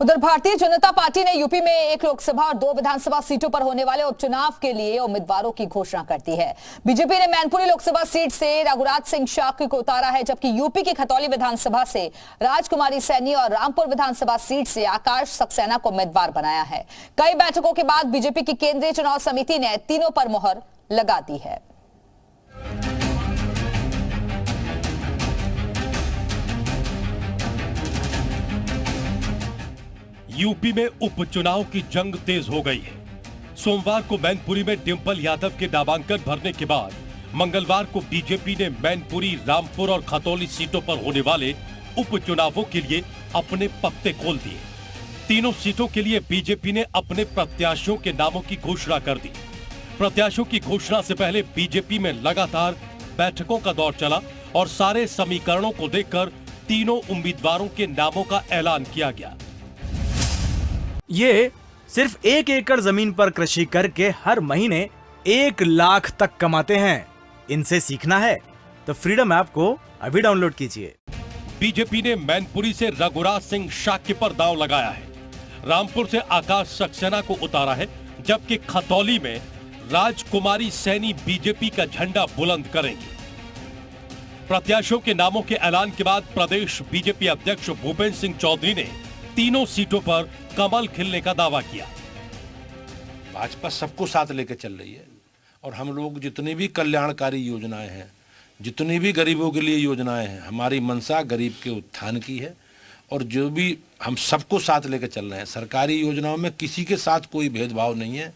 उधर भारतीय जनता पार्टी ने यूपी में एक लोकसभा और 2 विधानसभा सीटों पर होने वाले उपचुनाव के लिए उम्मीदवारों की घोषणा कर दी है। बीजेपी ने मैनपुरी लोकसभा सीट से रघुराज सिंह शाक्य को उतारा है, जबकि यूपी की खतौली विधानसभा से राजकुमारी सैनी और रामपुर विधानसभा सीट से आकाश सक्सेना को उम्मीदवार बनाया है। कई बैठकों के बाद बीजेपी की केंद्रीय चुनाव समिति ने तीनों पर मुहर लगा दी है। यूपी में उपचुनाव की जंग तेज हो गई है। सोमवार को मैनपुरी में डिंपल यादव के नामांकन भरने के बाद मंगलवार को बीजेपी ने मैनपुरी, रामपुर और खतौली सीटों पर होने वाले उपचुनावों के लिए अपने पत्ते खोल दिए। तीनों सीटों के लिए बीजेपी ने अपने प्रत्याशियों के नामों की घोषणा कर दी। प्रत्याशियों की घोषणा से पहले बीजेपी में लगातार बैठकों का दौर चला और सारे समीकरणों को देखकर तीनों उम्मीदवारों के नामों का ऐलान किया गया। ये सिर्फ 1 एकड़ जमीन पर कृषि करके हर महीने 1 लाख तक कमाते हैं। इनसे सीखना है तो फ्रीडम ऐप को अभी डाउनलोड कीजिए। बीजेपी ने मैनपुरी से रघुराज सिंह शाक्य पर दांव लगाया है। रामपुर से आकाश सक्सेना को उतारा है, जबकि खतौली में राजकुमारी सैनी बीजेपी का झंडा बुलंद करेंगी। प्रत्याशियों के नामों के ऐलान के बाद प्रदेश बीजेपी अध्यक्ष भूपेंद्र सिंह चौधरी ने तीनों सीटों पर कमल खिलने का दावा किया। भाजपा सबको साथ लेकर चल रही है और हम लोग जितनी भी कल्याणकारी योजनाएं हैं, जितनी भी गरीबों के लिए योजनाएं हैं, हमारी मंशा गरीब के उत्थान की है और जो भी हम सबको साथ लेकर चल रहे हैं। सरकारी योजनाओं में किसी के साथ कोई भेदभाव नहीं है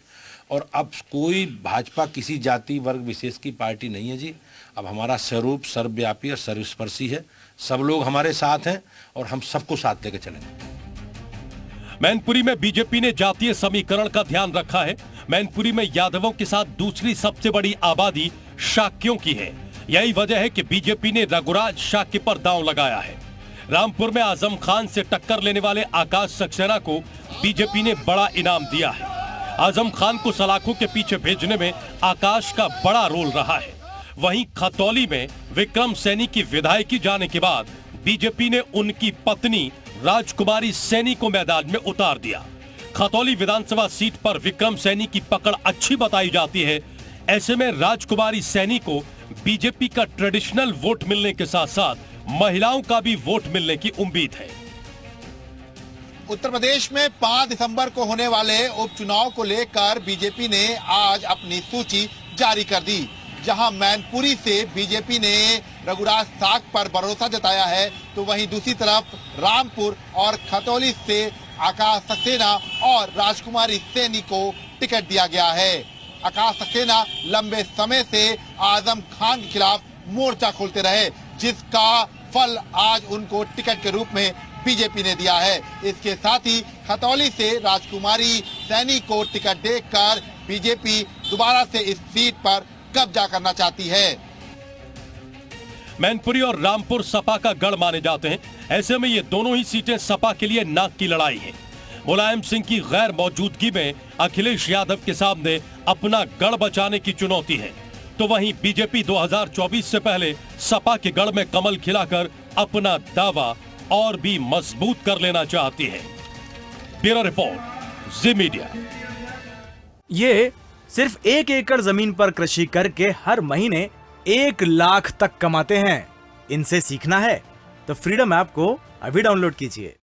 और अब कोई भाजपा किसी जाति वर्ग विशेष की पार्टी नहीं है जी। अब हमारा स्वरूप सर्वव्यापी और सर्वस्पर्शी है। सब लोग हमारे साथ हैं और हम सबको साथ लेकर चलेंगे। मैनपुरी में बीजेपी ने जातीय समीकरण का ध्यान रखा है। मैनपुरी में यादवों के साथ दूसरी सबसे बड़ी आबादी शाक्यों की है। यही वजह है कि बीजेपी ने रघुराज शाक्य पर दांव लगाया है। रामपुर में आजम खान से टक्कर लेने वाले आकाश सक्सेना को बीजेपी ने बड़ा इनाम दिया है। आजम खान को सलाखों के पीछे भेजने में आकाश का बड़ा रोल रहा है। वहीं खतौली में विक्रम सैनी की विधायकी जाने के बाद बीजेपी ने उनकी पत्नी राजकुमारी सैनी को मैदान में उतार दिया। खतौली विधानसभा सीट पर विक्रम सैनी की पकड़ अच्छी बताई जाती है। ऐसे में राजकुमारी सैनी को बीजेपी का ट्रेडिशनल वोट मिलने के साथ साथ महिलाओं का भी वोट मिलने की उम्मीद है। उत्तर प्रदेश में 5 दिसंबर को होने वाले उपचुनाव को लेकर बीजेपी ने आज अपनी सूची जारी कर दी। जहां मैनपुरी से बीजेपी ने रघुराज साग पर भरोसा जताया है, तो वहीं दूसरी तरफ रामपुर और खतौली से आकाश सक्सेना और राजकुमारी सैनी को टिकट दिया गया है। आकाश सक्सेना लंबे समय से आजम खान के खिलाफ मोर्चा खोलते रहे, जिसका फल आज उनको टिकट के रूप में बीजेपी ने दिया है। इसके साथ ही खतौली से राजकुमारी सैनी को टिकट देकर बीजेपी दोबारा से इस सीट पर कब्जा करना चाहती है। मैनपुरी और रामपुर सपा का गढ़ माने जाते हैं। ऐसे में ये दोनों ही सीटें सपा के लिए नाक की लड़ाई है। मुलायम सिंह की गैर मौजूदगी में अखिलेश यादव के सामने अपना गढ़ बचाने की चुनौती है, तो वहीं बीजेपी 2024 से पहले सपा के गढ़ में कमल खिलाकर अपना दावा और भी मजबूत कर लेना चाहती है। ब्यूरो रिपोर्ट, जी मीडिया। ये सिर्फ 1 एकड़ जमीन पर कृषि करके हर महीने 1 लाख तक कमाते हैं। इनसे सीखना है तो फ्रीडम ऐप को अभी डाउनलोड कीजिए।